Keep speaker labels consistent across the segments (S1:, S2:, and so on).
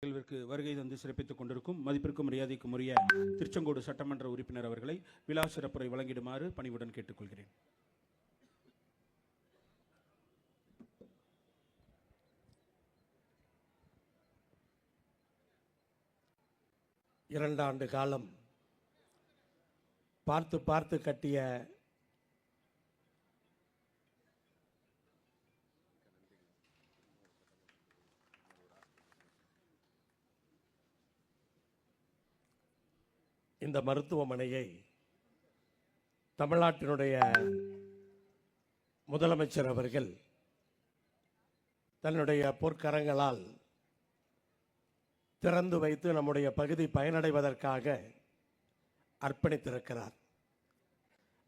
S1: நிகழ்விற்கு வருகை தந்து சிறப்பித்துக் கொண்டிருக்கும் மதிப்பிற்கும் மரியாதைக்கும் உரிய திருச்செங்கோடு சட்டமன்ற உறுப்பினர் அவர்களை விழா சிறப்புரை வழங்கிடுமாறு பணிவுடன் கேட்டுக்கொள்கிறேன்.
S2: இரண்டாண்டு காலம் பார்த்து பார்த்து கட்டிய இந்த மருத்துவமனையை தமிழ்நாட்டினுடைய முதலமைச்சர் அவர்கள் தன்னுடைய பொற்கரங்களால் திறந்து வைத்து நம்முடைய பகுதி பயனடைவதற்காக அர்ப்பணித்திருக்கிறார்.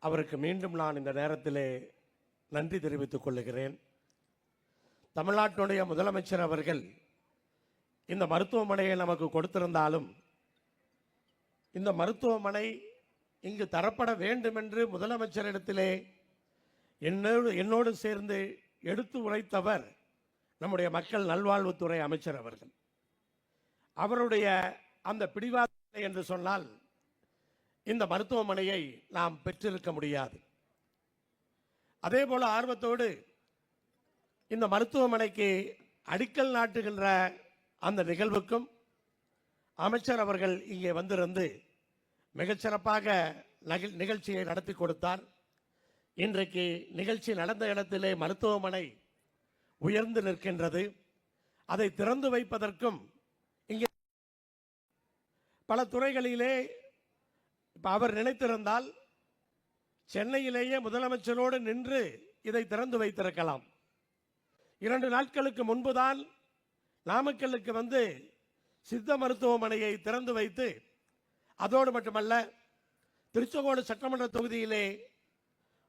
S2: அவருக்கு மீண்டும் நான் இந்த நேரத்திலே நன்றி தெரிவித்துக் கொள்ளுகிறேன். தமிழ்நாட்டினுடைய முதலமைச்சர் அவர்கள் இந்த மருத்துவமனையை நமக்கு கொடுத்திருந்தாலும் இந்த மருத்துவமனை இங்கு தரப்பட வேண்டும் என்று முதலமைச்சரிடத்திலே என்னோடு சேர்ந்து எடுத்து உரைத்தவர் நம்முடைய மக்கள் நல்வாழ்வுத்துறை அமைச்சர் அவர்கள். அவருடைய அந்த பிடிவாதம் என்று சொன்னால் இந்த மருத்துவமனையை நாம் பெற்றிருக்க முடியாது. அதே போல ஆர்வத்தோடு இந்த மருத்துவமனைக்கு அடிக்கல் நாட்டுகின்ற அந்த நிகழ்வுக்கும் அமைச்சர் அவர்கள் இங்கே வந்திருந்து மிகச்சிறப்பாக நிகழ்ச்சியை நடத்தி கொடுத்தார். இன்றைக்கு நிகழ்ச்சி நடந்த இடத்திலே மருத்துவமனை உயர்ந்து நிற்கின்றது. அதை திறந்து வைப்பதற்கும் இங்கே பல துறைகளிலே அவர் நினைத்திருந்தால் சென்னையிலேயே முதலமைச்சரோடு நின்று இதை திறந்து வைத்திருக்கலாம். 2 நாட்களுக்கு முன்புதான் நாமக்கல்லுக்கு வந்து சித்த மருத்துவமனையை திறந்து வைத்து அதோடு மட்டுமல்ல திருச்செங்கோடு சட்டமன்ற தொகுதியிலே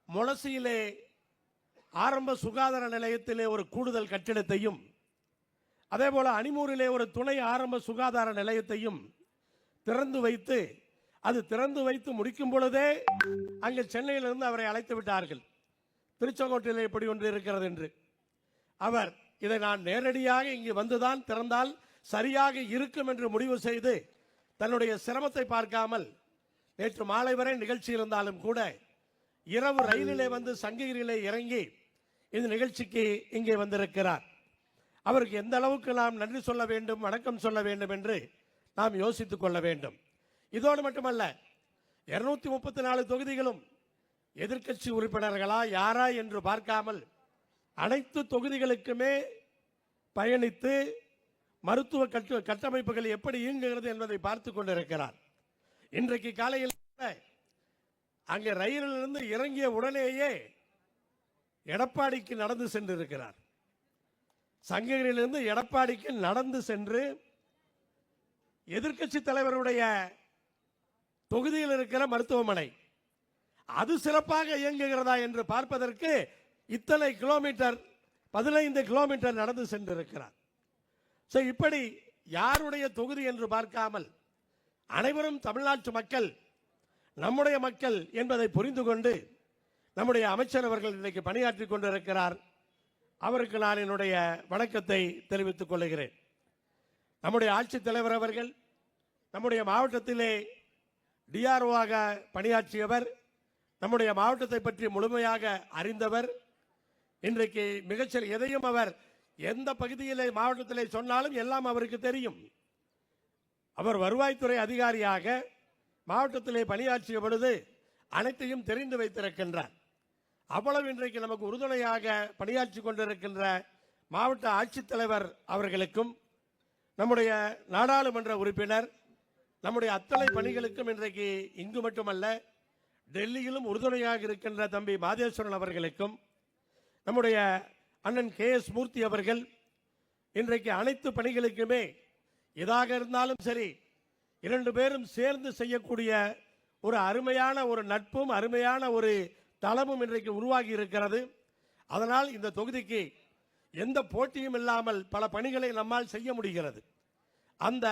S2: முளசியிலே ஆரம்ப சுகாதார நிலையத்திலே ஒரு கூடுதல் கட்டிடத்தையும் அதே போல அணிமூரிலே ஒரு துணை ஆரம்ப சுகாதார நிலையத்தையும் திறந்து வைத்து அது திறந்து வைத்து முடிக்கும் பொழுதே அங்கே சென்னையிலிருந்து அவரை அழைத்து விட்டார்கள். திருச்செங்கோட்டிலே இப்படி ஒன்று இருக்கிறது என்று. அவர் இதை நான் நேரடியாக இங்கு வந்துதான் திறந்தால் சரியாக இருக்கும் என்று முடிவு செய்து தன்னுடைய சிரமத்தை பார்க்காமல் நேற்று மாலை வரை நிகழ்ச்சி இருந்தாலும் கூட இரவு ரயிலிலே வந்து சங்ககிரியிலே இறங்கி இந்த நிகழ்ச்சிக்கு இங்கே வந்திருக்கிறார். அவருக்கு எந்த அளவுக்கு நாம் நன்றி சொல்ல வேண்டும், வணக்கம் சொல்ல வேண்டும் என்று நாம் யோசித்துக் கொள்ள வேண்டும். இதோடு மட்டுமல்ல 234 தொகுதிகளும் எதிர்க்கட்சி உறுப்பினர்களா யாரா என்று பார்க்காமல் அனைத்து தொகுதிகளுக்குமே பயணித்து மருத்துவ கட்டமைப்புகள் எப்படி இயங்குகிறது என்பதை பார்த்து கொண்டிருக்கிறார். இன்றைக்கு காலையில் அங்கே ரயிலிலிருந்து இறங்கிய உடனேயே எடப்பாடிக்கு நடந்து சென்றிருக்கிறார். சங்ககிரியிலிருந்து எடப்பாடிக்கு நடந்து சென்று எதிர்க்கட்சி தலைவருடைய தொகுதியில் இருக்கிற மருத்துவமனை அது சிறப்பாக இயங்குகிறதா என்று பார்ப்பதற்கு இத்தனை கிலோமீட்டர் 15 கிலோமீட்டர் நடந்து சென்றிருக்கிறார். இப்படி யாருடைய தொகுதி என்று பார்க்காமல் அனைவரும் தமிழ்நாட்டு மக்கள் நம்முடைய மக்கள் என்பதை புரிந்து கொண்டு நம்முடைய அமைச்சர் அவர்கள் இன்றைக்கு பணியாற்றி கொண்டிருக்கிறார். அவருக்கு நான் என்னுடைய வணக்கத்தை தெரிவித்துக் கொள்கிறேன். நம்முடைய ஆட்சித்தலைவர் அவர்கள் நம்முடைய மாவட்டத்திலே டிஆர்ஓவாக பணியாற்றியவர், நம்முடைய மாவட்டத்தை பற்றி முழுமையாக அறிந்தவர். இன்றைக்கு மிகச்சிறந்த எதையும் அவர் எந்த பகுதியிலே மாவட்டத்திலே சொன்னாலும் எல்லாம் அவருக்கு தெரியும். அவர் வருவாய்த்துறை அதிகாரியாக மாவட்டத்திலே பணியாற்றிய பொழுது அனைத்தையும் தெரிந்து வைத்திருக்கின்றார். அவ்வளவு இன்றைக்கு நமக்கு உறுதுணையாக பணியாற்றி கொண்டிருக்கின்ற மாவட்ட ஆட்சித்தலைவர் அவர்களுக்கும் நம்முடைய நாடாளுமன்ற உறுப்பினர் நம்முடைய அத்தனை பணிகளுக்கும் இன்றைக்கு இங்கு மட்டுமல்ல டெல்லியிலும் உறுதுணையாக இருக்கின்ற தம்பி மாதேஸ்வரன் அவர்களுக்கும் நம்முடைய அண்ணன் KS மூர்த்தி அவர்கள் இன்றைக்கு அனைத்து பணிகளுக்குமே எதாக இருந்தாலும் சரி 2 பேரும் சேர்ந்து செய்யக்கூடிய ஒரு அருமையான ஒரு நட்பும் அருமையான ஒரு தளமும் இன்றைக்கு உருவாகி இருக்கிறது. அதனால் இந்த தொகுதிக்கு எந்த போட்டியும் இல்லாமல் பல பணிகளை நம்மால் செய்ய முடிகிறது. அந்த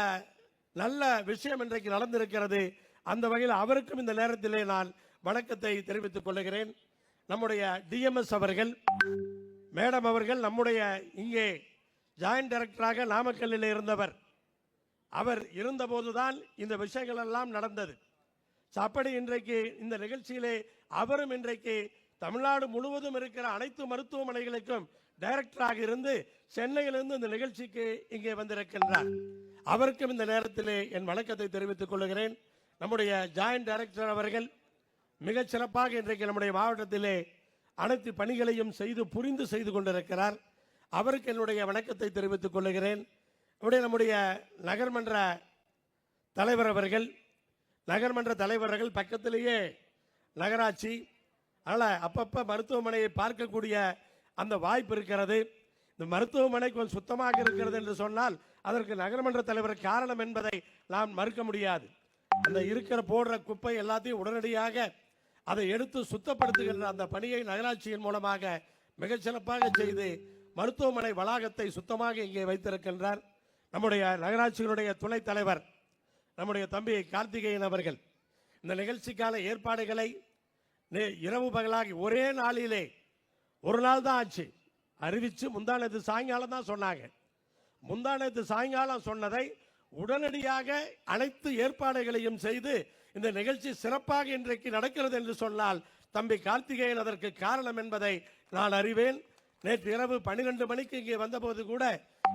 S2: நல்ல விஷயம் இன்றைக்கு நடந்திருக்கிறது. அந்த வகையில் அவருக்கும் இந்த நேரத்திலே நான் வணக்கத்தை தெரிவித்துக் கொள்கிறேன். நம்முடைய DMS அவர்கள் மேடம் அவர்கள் நம்முடைய இங்கே ஜாயின்ட் டைரக்டராக நாமக்கல்லில் இருந்தவர். அவர் இருந்தபோதுதான் இந்த விஷயங்கள் எல்லாம் நடந்தது. அப்படி இன்றைக்கு இந்த நிகழ்ச்சியிலே அவரும் இன்றைக்கு தமிழ்நாடு முழுவதும் இருக்கிற அனைத்து மருத்துவமனைகளுக்கும் டைரக்டராக இருந்து சென்னையிலிருந்து இந்த நிகழ்ச்சிக்கு இங்கே வந்திருக்கின்றார். அவருக்கும் இந்த நேரத்திலே என் வணக்கத்தை தெரிவித்துக் கொள்கிறேன். நம்முடைய ஜாயிண்ட் டைரக்டர் அவர்கள் மிகச் சிறப்பாக இன்றைக்கு நம்முடைய மாவட்டத்திலே அனைத்து பணிகளையும் புரிந்து செய்து கொண்டிருக்கிறார். அவருக்கு என்னுடைய வணக்கத்தை தெரிவித்துக் கொள்கிறேன். நம்முடைய நகர்மன்ற தலைவர்கள் பக்கத்திலேயே நகராட்சி, அதனால் அப்பப்போ மருத்துவமனையை பார்க்கக்கூடிய அந்த வாய்ப்பு இருக்கிறது. இந்த மருத்துவமனை கொஞ்சம் சுத்தமாக இருக்கிறது என்று சொன்னால் அதற்கு நகர்மன்ற தலைவர் காரணம் என்பதை நாம் மறுக்க முடியாது. அந்த இருக்கிற போடுற குப்பை எல்லாத்தையும் உடனடியாக அதை எடுத்து சுத்தப்படுத்துகின்ற அந்த பணியை நகராட்சியின் மூலமாக மிகச் சிறப்பாக செய்து மருத்துவமனை வளாகத்தை சுத்தமாக இங்கே வைத்திருக்கின்றார். நம்முடைய நகராட்சியினுடைய துணைத் தலைவர் நம்முடைய தம்பி கார்த்திகேயன் அவர்கள் இந்த நிகழ்ச்சிக்கான ஏற்பாடுகளை இரவு பகலாகி ஒரே நாளிலே ஒரு நாள் தான் ஆச்சு அறிவிச்சு முந்தானத்து சாயங்காலம் தான் சொன்னாங்க. முந்தானத்து சாயங்காலம் சொன்னதை உடனடியாக அனைத்து ஏற்பாடுகளையும் செய்து இந்த நிகழ்ச்சி சிறப்பாக இன்றைக்கு நடக்கிறது என்று சொன்னால் தம்பி கார்த்திகேயன் அதற்கு காரணம் என்பதை நான் அறிவேன். நேற்று இரவு 12 மணிக்கு இங்கே வந்தபோது கூட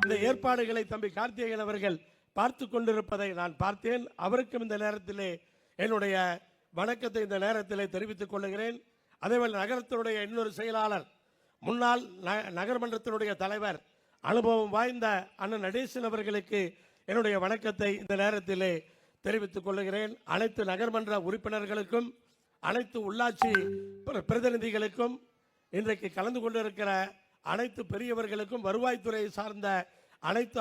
S2: இந்த ஏற்பாடுகளை தம்பி கார்த்திகேயன் அவர்கள் பார்த்து கொண்டிருப்பதை நான் பார்த்தேன். அவருக்கும் இந்த நேரத்திலே என்னுடைய வணக்கத்தை இந்த நேரத்திலே தெரிவித்துக் கொள்கிறேன். அதேபோல் நகரத்தினுடைய இன்னொரு செயலாளர், முன்னாள் நகர்மன்றத்தினுடைய தலைவர், அனுபவம் வாய்ந்த அண்ணன் நடேசன் அவர்களுக்கு என்னுடைய வணக்கத்தை இந்த நேரத்திலே தெரிவித்துக் கொள்கிறேன். அனைத்து நகர்மன்ற உறுப்பினர்களுக்கும் அனைத்து உள்ளாட்சி பிரதிநிதிகளுக்கும் இன்றைக்கு கலந்து கொண்டிருக்கிற அனைத்து பெரியவர்களுக்கும் வருவாய்த்துறை சார்ந்த அனைத்து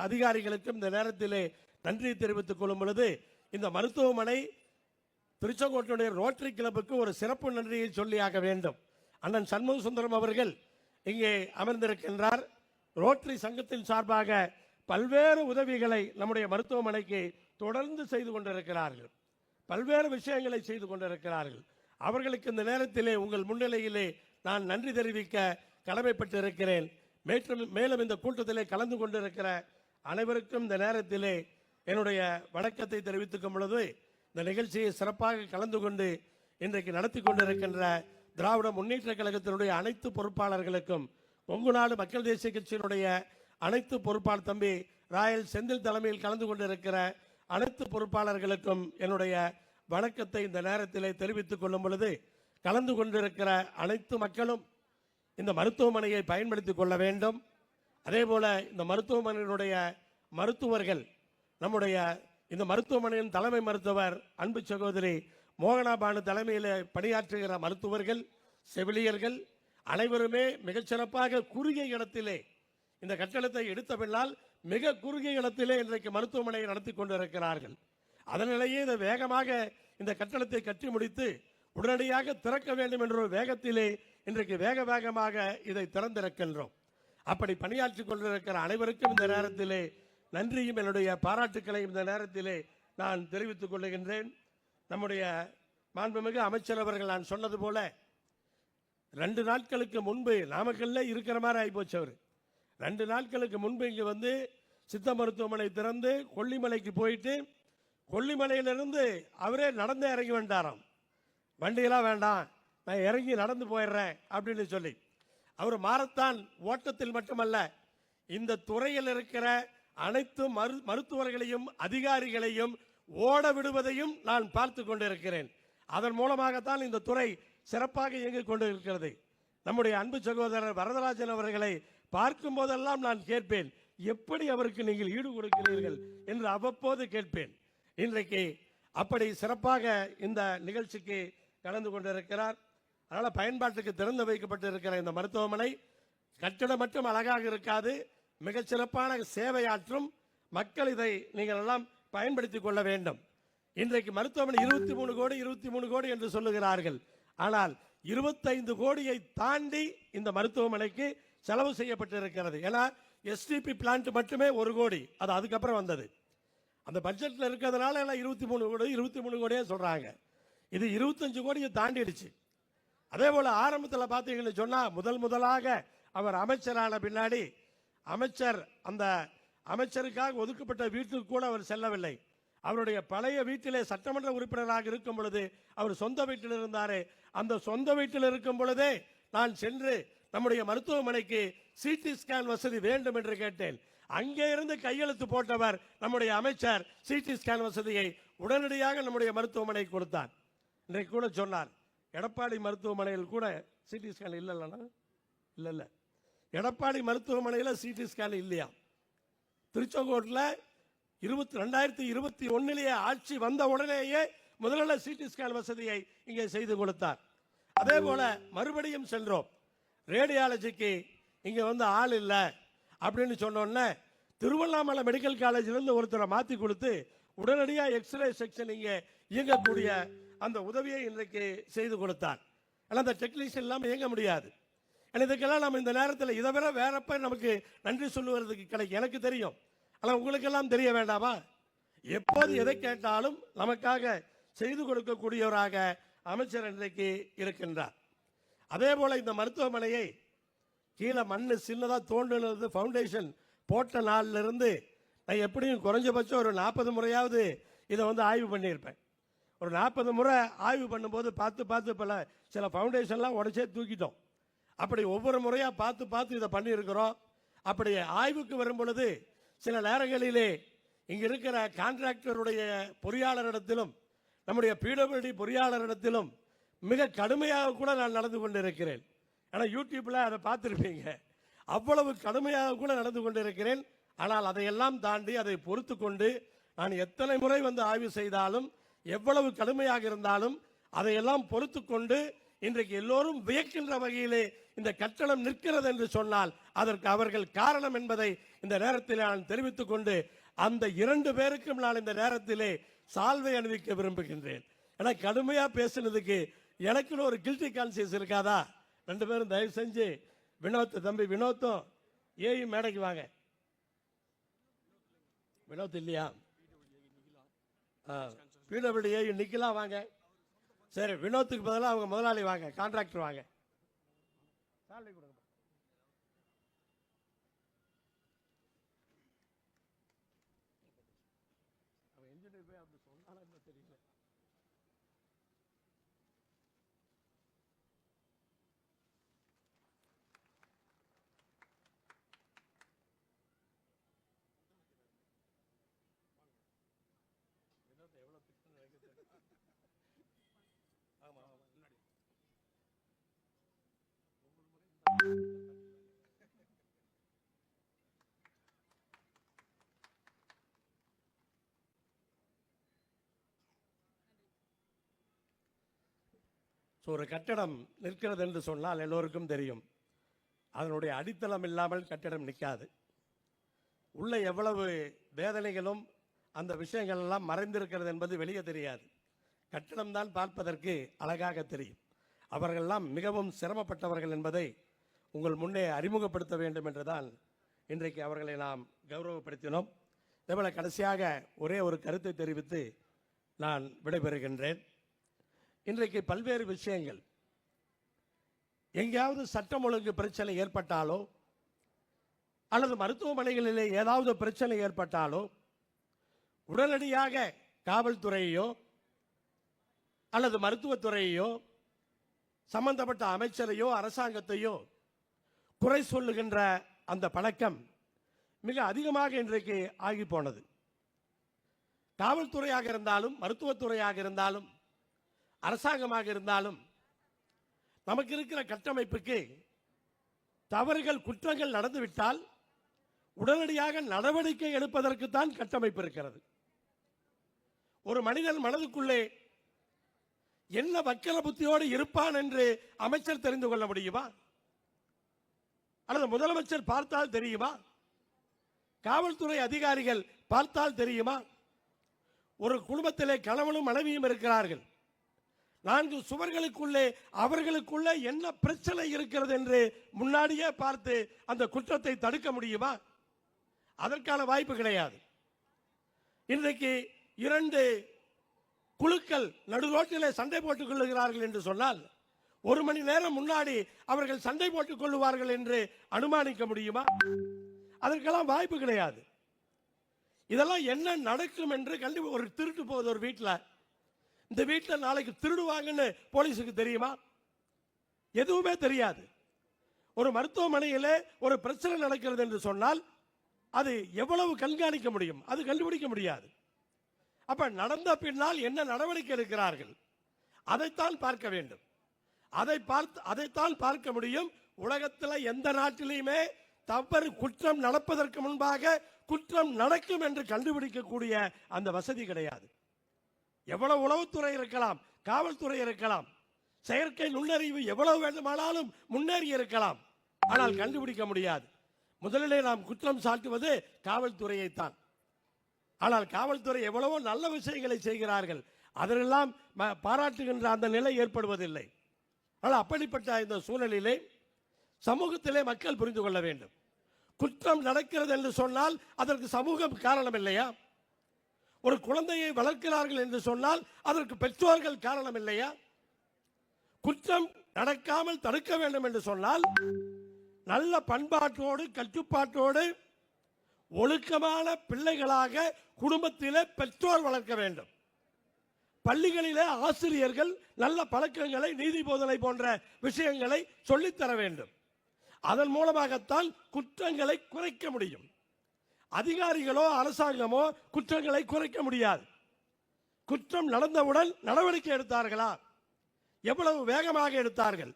S2: அதிகாரிகளுக்கும் இந்த நேரத்திலே நன்றி தெரிவித்துக் கொள்ளும் பொழுது இந்த மருத்துவமனை திருச்செங்கோட்டுடைய ரோட்டரி கிளப்புக்கு ஒரு சிறப்பு நன்றியை சொல்லியாக வேண்டும். அண்ணன் சண்முக சுந்தரம் அவர்கள் இங்கே அமர்ந்திருக்கின்றார். ரோட்டரி சங்கத்தின் சார்பாக பல்வேறு உதவிகளை நம்முடைய மருத்துவமனைக்கு தொடர்ந்து செய்து கொண்டிருக்கிறார்கள். பல்வேறு விஷயங்களை செய்து கொண்டிருக்கிறார்கள். அவர்களுக்கு இந்த நேரத்திலே உங்கள் முன்னிலையிலே நான் நன்றி தெரிவிக்க கடமைப்பட்டிருக்கிறேன். மேலும் இந்த கூட்டத்திலே கலந்து கொண்டிருக்கிற அனைவருக்கும் இந்த நேரத்திலே என்னுடைய வணக்கத்தை தெரிவித்துக்கும் பொழுது இந்த நிகழ்ச்சியை சிறப்பாக கலந்து கொண்டு இன்றைக்கு நடத்தி கொண்டிருக்கின்ற திராவிட முன்னேற்ற கழகத்தினுடைய அனைத்து பொறுப்பாளர்களுக்கும், கொங்கு நாடு மக்கள் தேசிய கட்சியினுடைய அனைத்து பொறுப்பாளர் தம்பி ராயல் செந்தில் தலைமையில் கலந்து கொண்டிருக்கிற அனைத்து பொறுப்பாளர்களுக்கும் என்னுடைய வணக்கத்தை இந்த நேரத்திலே தெரிவித்துக் கொள்ளும் பொழுது கலந்து கொண்டிருக்கிற அனைத்து மக்களும் இந்த மருத்துவமனையை பயன்படுத்திக் கொள்ள வேண்டும். அதே போல இந்த மருத்துவமனையினுடைய மருத்துவர்கள், நம்முடைய இந்த மருத்துவமனையின் தலைமை மருத்துவர் அன்பு சகோதரி மோகனாபானு தலைமையில் பணியாற்றுகிற மருத்துவர்கள், செவிலியர்கள் அனைவருமே மிகச்சிறப்பாக குறுகிய இடத்திலே இந்த கட்டடத்தை எடுத்த பின்னால் மிக குறுகிய இடத்திலே இன்றைக்கு மருத்துவமனையை நடத்தி கொண்டிருக்கிறார்கள். அதனிலேயே இதை வேகமாக இந்த கட்டடத்தை கட்டி முடித்து உடனடியாக திறக்க வேண்டும் என்ற ஒரு வேகத்திலே இன்றைக்கு வேகமாக இதை திறந்திருக்கின்றோம். அப்படி பணியாற்றி கொண்டிருக்கிற அனைவருக்கும் இந்த நேரத்திலே நன்றியும் என்னுடைய பாராட்டுக்களையும் இந்த நேரத்திலே நான் தெரிவித்துக் கொள்கின்றேன். நம்முடைய மாண்புமிகு அமைச்சர் அவர்கள் நான் சொன்னது போல 2 நாட்களுக்கு முன்பு நாமக்கல்ல இருக்கிற மாதிரி ஆகிப்போச்சு. அவர் 2 நாட்களுக்கு முன்பு இங்கு வந்து சித்த மருத்துவமனை திறந்து கொல்லிமலைக்கு போயிட்டு கொல்லிமலையிலிருந்து அவரே நடந்து இறங்கி வேண்டாராம். வண்டியெல்லாம் வேண்டாம், நான் இறங்கி நடந்து போயிடுறேன் அப்படின்னு சொல்லி அவர் மாரத்தான் ஓட்டத்தில் மட்டுமல்ல, இந்த துறையில் இருக்கிற அனைத்து மருத்துவர்களையும் அதிகாரிகளையும் ஓட விடுவதையும் நான் பார்த்து கொண்டிருக்கிறேன். அதன் மூலமாகத்தான் இந்த துறை சிறப்பாக இயங்கிக் கொண்டிருக்கிறது. நம்முடைய அன்பு சகோதரர் வரதராஜன் அவர்களை பார்க்கும் போதெல்லாம் நான் கேட்பேன், எப்படி அவருக்கு நீங்கள் ஈடு கொடுக்கிறீர்கள் என்று அவ்வப்போது கேட்பேன். இன்றைக்கு அப்படி சிறப்பாக இந்த நிகழ்ச்சிக்கு கலந்து கொண்டிருக்கிறார். அதனால பயன்பாட்டுக்கு திறந்து வைக்கப்பட்டிருக்கிற இந்த மருத்துவமனை கட்டிடம் மட்டும் அழகாக இருக்காது, மிகச் சிறப்பான சேவையாற்றும். மக்கள் இதை நீங்கள் எல்லாம் பயன்படுத்திக் கொள்ள வேண்டும். இன்றைக்கு மருத்துவமனை 23 கோடி என்று சொல்லுகிறார்கள். ஆனால் 25 கோடியை தாண்டி இந்த மருத்துவமனைக்கு செலவு செய்யப்பட்டிருக்கிறது. ஏன்னா எஸ்டிபி பிளான்ட் மட்டுமே 1 கோடி, அது அதுக்கப்புறம் வந்தது. அந்த பட்ஜெட்ல இருக்கிறதுனால 23 கோடியே சொல்றாங்க. இது 25 கோடியை தாண்டிடுச்சு. அதே போல ஆரம்பத்தில் பார்த்தீங்கன்னு சொன்னா முதலாக அவர் அமைச்சரான பின்னாடி அமைச்சர் அந்த அமைச்சருக்காக ஒதுக்கப்பட்ட வீட்டுக்கு கூட அவர் செல்லவில்லை. அவருடைய பழைய வீட்டிலே சட்டமன்ற உறுப்பினராக இருக்கும் பொழுது அவர் சொந்த வீட்டில் இருந்தாரே, அந்த சொந்த வீட்டில் இருக்கும் பொழுதே நான் சென்று நம்முடைய மருத்துவமனைக்கு சிடி ஸ்கேன் வசதி வேண்டும் என்று கேட்டேன். அங்கே இருந்து கையெழுத்து போட்டவர் நம்முடைய அமைச்சர் சிடி ஸ்கேன் வசதியை உடனடியாக நம்முடைய மருத்துவமனை கொடுத்தார். இன்றைக்கு கூட சொன்னார், எடப்பாடி மருத்துவமனையில் கூட சிடி ஸ்கேன் இல்லைன்னா இல்ல எடப்பாடி மருத்துவமனையில் சிடி ஸ்கேன் இல்லையா. திருச்செங்கோட்டில் 2021 ஆட்சி வந்த உடனேயே முதல்ல சிடி ஸ்கேன் வசதியை இங்கே செய்து கொடுத்தார். அதே போல மறுபடியும் சென்றோம், ரேடியாலஜிக்கு இங்க ஆள் இல்லை அப்படின்னு சொன்னோன்னே திருவண்ணாமலை மெடிக்கல் காலேஜிலிருந்து ஒருத்தரை மாற்றி கொடுத்து உடனடியாக எக்ஸ்ரே செக்ஷன் இங்கே இயங்கக்கூடிய அந்த உதவியை இன்றைக்கு செய்து கொடுத்தார். ஆனால் அந்த டெக்னீஷியன் இல்லாமல் இயங்க முடியாது. இதுக்கெல்லாம் நம்ம இந்த நேரத்தில் இதை விட வேறப்ப நமக்கு நன்றி சொல்லுவதற்கு கிடைக்கும். எனக்கு தெரியும், ஆனால் உங்களுக்கெல்லாம் தெரிய வேண்டாமா? எப்போது எதை கேட்டாலும் நமக்காக செய்து கொடுக்கக்கூடியவராக அமைச்சர் இன்றைக்கு இருக்கின்றார். அதே போல இந்த மருத்துவமனையை கீழே மண்ணு சின்னதாக தோண்டினது ஃபவுண்டேஷன் போட்ட நாள்ல இருந்து நான் எப்படியும் குறைஞ்சபட்சம் ஒரு 40 முறையாவது இதை ஆய்வு பண்ணியிருப்பேன். ஒரு 40 முறை ஆய்வு பண்ணும்போது பார்த்து பல சில ஃபவுண்டேஷன்லாம் உடச்சே தூக்கிட்டோம். அப்படி ஒவ்வொரு முறையாக பார்த்து இதை பண்ணியிருக்கிறோம். அப்படி ஆய்வுக்கு வரும் பொழுது சில நேரங்களிலே இங்க இருக்கிற கான்ட்ராக்டருடைய பொறியாளரிடத்திலும் நம்முடைய பிடபிள்யூடி பொறியாளரிடத்திலும் மிக கடுமையாக கூட நான் நடந்து கொண்டிருக்கிறேன். ஆனால் யூடியூப்ல அதை பார்த்துருப்பீங்க, அவ்வளவு கடுமையாக கூட நடந்து கொண்டிருக்கிறேன். ஆனால் அதையெல்லாம் தாண்டி அதை பொறுத்து கொண்டு நான் எத்தனை முறை ஆய்வு செய்தாலும் எவ்வளவு கடுமையாக இருந்தாலும் அதையெல்லாம் பொறுத்து கொண்டு இன்றைக்கு எல்லோரும் வியக்கின்ற வகையிலே இந்த கட்டணம் நிற்கிறது என்று சொன்னால் அதற்கு அவர்கள் காரணம் என்பதை இந்த நேரத்தில் நான் தெரிவித்துக் கொண்டு அந்த 2 பேருக்கும் நான் இந்த நேரத்திலே சால்வை அணிவிக்க விரும்புகின்றேன். ஏன்னா கடுமையா பேசுனதுக்கு எனக்குன்னு ஒரு கில்ட்டி கான்சியஸ் இருக்காதா? 2 பேரும் தயவு செஞ்சு தம்பி வினோத்தும் ஏயும் மேடைக்கு வாங்க. வினோத் இல்லையா? பிடபிள்யூடி ஏயும் நிக்கலாம் வாங்க. சரி, வினோத்துக்கு பதிலாக அவங்க முதலாளி வாங்க, கான்ட்ராக்டர் வாங்க. சால்வை கொடுங்க. அவன் இன்ஜினியர் போய் அப்படி சொன்னாலும் என்ன தெரியல. எவ்வளவு திட்டம் நடக்குது. ஆமா முன்னாடி ஒரு கட்டடம் நிற்கிறது என்று சொன்னால் எல்லோருக்கும் தெரியும், அதனுடைய அடித்தளம் இல்லாமல் கட்டடம் நிற்காது. உள்ள எவ்வளவு வேதனைகளும் அந்த விஷயங்கள் எல்லாம் மறைந்திருக்கிறது என்பது வெளியே தெரியாது. கட்டடம் தான் பார்ப்பதற்கு அழகாக தெரியும். அவர்களெல்லாம் மிகவும் சிரமப்பட்டவர்கள் என்பதை உங்கள் முன்னே அறிமுகப்படுத்த வேண்டும் என்றுதான் இன்றைக்கு அவர்களை நாம் கௌரவப்படுத்தினோம். இதேபோல கடைசியாக ஒரே ஒரு கருத்தை தெரிவித்து நான் விடைபெறுகின்றேன். இன்றைக்கு பல்வேறு விஷயங்கள், எங்கேயாவது சட்டம் ஒழுங்கு பிரச்சனை ஏற்பட்டாலோ அல்லது மருத்துவமனைகளிலே ஏதாவது பிரச்சனை ஏற்பட்டாலோ உடனடியாக காவல்துறையோ அல்லது மருத்துவத்துறையோ சம்பந்தப்பட்ட அமைச்சரையோ அரசாங்கத்தையோ குறை சொல்லுகின்ற அந்த பழக்கம் மிக அதிகமாக இன்றைக்கு ஆகி போனது. காவல்துறையாக இருந்தாலும் மருத்துவத்துறையாக இருந்தாலும் அரசாங்கமாக இருந்தாலும் நமக்கு இருக்கிற கட்டமைப்புக்கு தவறுகள் குற்றங்கள் நடந்துவிட்டால் உடனடியாக நடவடிக்கை எடுப்பதற்கு தான் கட்டமைப்பு இருக்கிறது. ஒரு மனிதன் மனதுக்குள்ளே என்ன வக்கர புத்தியோடு இருப்பான் என்று அமைச்சர் தெரிந்து கொள்ள முடியுமா? அல்லது முதலமைச்சர் பார்த்தால் தெரியுமா? காவல்துறை அதிகாரிகள் பார்த்தால் தெரியுமா? ஒரு குடும்பத்திலே கணவனும் மனைவியும் இருக்கிறார்கள். 4 சுவர்களுக்குள்ளே அவர்களுக்குள்ளே என்ன பிரச்சனை இருக்கிறது என்று முன்னாடியே பார்த்து அந்த குற்றத்தை தடுக்க முடியுமா? அதற்கான வாய்ப்பு கிடையாது. இன்றைக்கு 2 குழுக்கள் நடுரோட்டிலே சண்டை போட்டுக் கொள்ளுகிறார்கள் என்று சொன்னால் 1 மணி நேரம் முன்னாடி அவர்கள் சண்டை போட்டுக் கொள்ளுவார்கள் என்று அனுமானிக்க முடியுமா? அதற்கெல்லாம் வாய்ப்பு கிடையாது. இதெல்லாம் என்ன நடக்கும் என்று ஒரு திருட்டு போகுது ஒரு வீட்டில், இந்த வீட்டில் நாளைக்கு திருடுவாங்கன்னு போலீஸுக்கு தெரியுமா? எதுவுமே தெரியாது. ஒரு மருத்துவமனையிலே ஒரு பிரச்சனை நடக்கிறது என்று சொன்னால் அது எவ்வளவு கண்காணிக்க முடியும்? அது கண்டுபிடிக்க முடியாது. அப்ப நடந்த பின்னால் என்ன நடவடிக்கை எடுக்கிறார்கள் அதைத்தான் பார்க்க வேண்டும். அதைத்தான் பார்க்க முடியும். உலகத்தில் எந்த நாட்டிலையுமே தவறு குற்றம் நடப்பதற்கு முன்பாக குற்றம் நடக்கும் என்று கண்டுபிடிக்கக்கூடிய அந்த வசதி கிடையாது. எவ்வளவு உளவுத்துறை இருக்கலாம், காவல்துறை இருக்கலாம், செயற்கை நுண்ணறிவு எவ்வளவு வேண்டுமானாலும் முன்னேறி இருக்கலாம், ஆனால் கண்டுபிடிக்க முடியாது. முதலிலே நாம் குற்றம் சாட்டுவது காவல்துறையைத்தான். ஆனால் காவல்துறை எவ்வளவோ நல்ல விஷயங்களை செய்கிறார்கள், அதெல்லாம் பாராட்டுகின்ற அந்த நிலை ஏற்படுவதில்லை. ஆனால் அப்படிப்பட்ட இந்த சூழலிலே சமூகத்திலே மக்கள் புரிந்து கொள்ள வேண்டும். குற்றம் நடக்கிறது என்று சொன்னால் அதற்கு சமூகம் காரணம் இல்லையா? ஒரு குழந்தையை வளர்க்கிறார்கள் என்று சொன்னால் அதற்கு பெற்றோர்கள் காரணம் இல்லையா? குற்றம் நடக்காமல் தடுக்க வேண்டும் என்று சொன்னால் நல்ல பண்பாட்டோடு கட்டுப்பாட்டோடு ஒழுக்கமான பிள்ளைகளாக குடும்பத்திலே பெற்றோர் வளர்க்க வேண்டும். பள்ளிகளிலே ஆசிரியர்கள் நல்ல பழக்கங்களை, நீதி போதனை போன்ற விஷயங்களை சொல்லித்தர வேண்டும். அதன் மூலமாகத்தான் குற்றங்களை குறைக்க முடியும். அதிகாரிகளோ அரசாங்கமோ குற்றங்களை குறைக்க முடியாது. குற்றம் நடந்தவுடன் நடவடிக்கை எடுத்தார்களா, எவ்வளவு வேகமாக எடுத்தார்கள்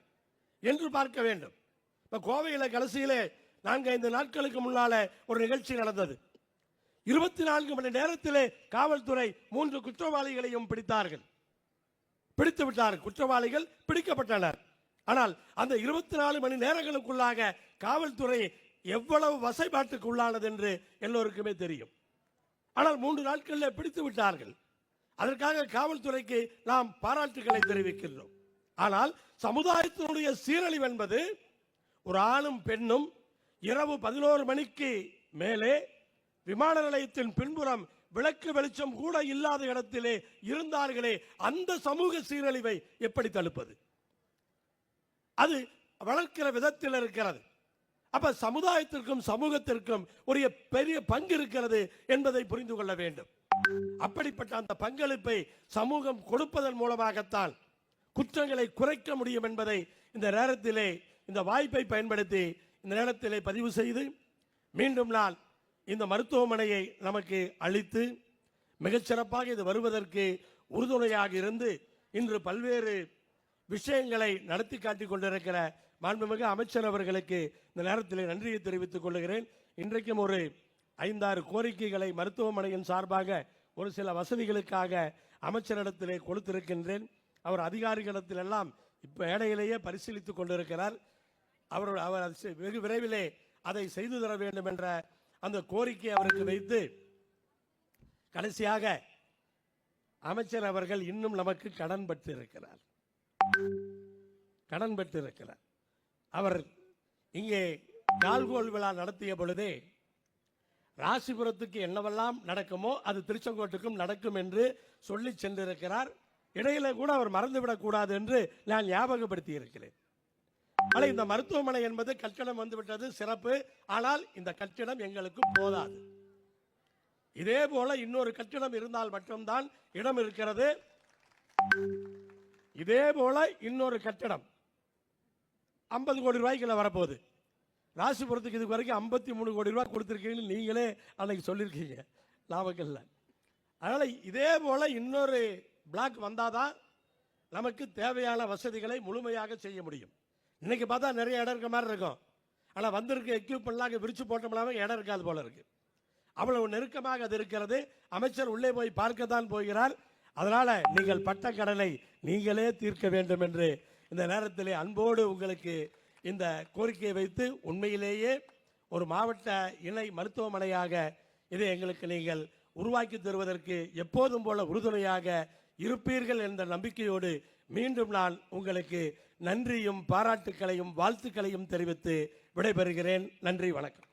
S2: என்று பார்க்க வேண்டும். கோவையில் கடைசியிலே 4-5 நாட்களுக்கு முன்னால ஒரு நிகழ்ச்சி நடந்தது. 24 மணி நேரத்திலே காவல்துறை 3 குற்றவாளிகளையும் பிடித்து விட்டார்கள். குற்றவாளிகள் பிடிக்கப்பட்டனர். ஆனால் அந்த 24 மணி நேரங்களுக்குள்ளாக காவல்துறை எவ்வளவு வசைபாட்டுக்கு உள்ளானது என்று எல்லோருக்குமே தெரியும். ஆனால் 3 நாட்களில் பிடித்து விட்டார்கள். அதற்காக காவல்துறைக்கு நாம் பாராட்டுகளை தெரிவிக்கின்றோம். ஆனால் சமுதாயத்தினுடைய சீரழிவு என்பது ஒரு ஆணும் பெண்ணும் இரவு 11 மணிக்கு மேலே விமான நிலையத்தின் பின்புறம் விளக்கு வெளிச்சம் கூட இல்லாத இடத்திலே இருந்தார்களே, அந்த சமூக சீரழிவை எப்படி தடுப்பது? அது வளர்க்கிற விதத்தில் இருக்கிறது. அப்ப சமுதாயத்திற்கும் சமூகத்திற்கும் ஒரு பெரிய பங்கு இருக்கிறது என்பதை புரிந்து கொள்ள வேண்டும். அப்படிப்பட்ட அந்த பங்களிப்பை சமூகம் கொடுப்பதன் மூலமாகத்தான் குற்றங்களை குறைக்க முடியும் என்பதை இந்த நேரத்திலே, இந்த வாய்ப்பை பயன்படுத்தி இந்த நேரத்திலே பதிவு செய்து, மீண்டும் நான் இந்த மருத்துவமனையை நமக்கு அளித்து மிகச்சிறப்பாக இது வருவதற்கு உறுதுணையாக இருந்து இன்று பல்வேறு விஷயங்களை நடத்தி காட்டிக் கொண்டிருக்கிற மாண்புமிகு அமைச்சர் அவர்களுக்கு இந்த நேரத்தில் நன்றியை தெரிவித்துக் கொள்கிறேன். இன்றைக்கும் ஒரு 5-6 கோரிக்கைகளை மருத்துவமனையின் சார்பாக ஒரு சில வசதிகளுக்காக அமைச்சரிடத்திலே கொடுத்திருக்கின்றேன். அவர் அதிகாரிகளிடத்தில் எல்லாம் இப்ப இடையிலேயே பரிசீலித்துக் கொண்டிருக்கிறார். அவர் வெகு விரைவிலே அதை செய்து தர வேண்டும் என்ற அந்த கோரிக்கை அவருக்கு வைத்து, கடைசியாக அமைச்சர் அவர்கள் இன்னும் நமக்கு கடன் பெற்றிருக்கிறார். அவர் இங்கே கால்கோள் விழா நடத்திய பொழுதே ராசிபுரத்துக்கு என்னவெல்லாம் நடக்குமோ அது திருச்செங்கோட்டுக்கும் நடக்கும் என்று சொல்லி சென்றிருக்கிறார். இடையில கூட அவர் மறந்துவிடக் கூடாது என்று நான் ஞாபகப்படுத்தி இருக்கிறேன். ஆனால் இந்த மருத்துவமனை என்பது கட்டிடம் வந்துவிட்டது, சிறப்பு. ஆனால் இந்த கட்டிடம் எங்களுக்கு போதாது. இதே போல இன்னொரு கட்டிடம் இருந்தால் மட்டும்தான் இடம் இருக்கிறது. இதே போல இன்னொரு கட்டிடம் 50 கோடி ரூபாய்க்குள்ள வரப்போகுது. ராசிபுரத்துக்கு இது வரைக்கும் 53 கோடி ரூபாய் கொடுத்திருக்கீங்கன்னு நீங்களே அன்னைக்கு சொல்லியிருக்கீங்க நாமக்கல்ல. அதனால இதே போல இன்னொரு பிளாக் வந்தாதான் நமக்கு தேவையான வசதிகளை முழுமையாக செய்ய முடியும். இன்னைக்கு பார்த்தா நிறைய இடம் இருக்க மாதிரி இருக்கும். ஆனால் வந்திருக்க எக்யூப்மெண்ட்லாம் விரிச்சு போட்டோம்னாவே இடம் இருக்காது போல இருக்கு. அவ்வளவு நெருக்கமாக அது இருக்கிறது. அமைச்சர் உள்ளே போய் பார்க்கத்தான் போகிறார். அதனால நீங்கள் பட்ட கடனை நீங்களே தீர்க்க வேண்டும் என்று இந்த நேரத்திலே அன்போடு உங்களுக்கு இந்த கோரிக்கையை வைத்து, உண்மையிலேயே ஒரு மாவட்ட இணை மருத்துவமனையாக இதை எங்களுக்கு நீங்கள் உருவாக்கி தருவதற்கு எப்போதும் போல உறுதுணையாக இருப்பீர்கள் என்ற நம்பிக்கையோடு மீண்டும் நான் உங்களுக்கு நன்றியும் பாராட்டுக்களையும் வாழ்த்துக்களையும் தெரிவித்து விடைபெறுகிறேன். நன்றி, வணக்கம்.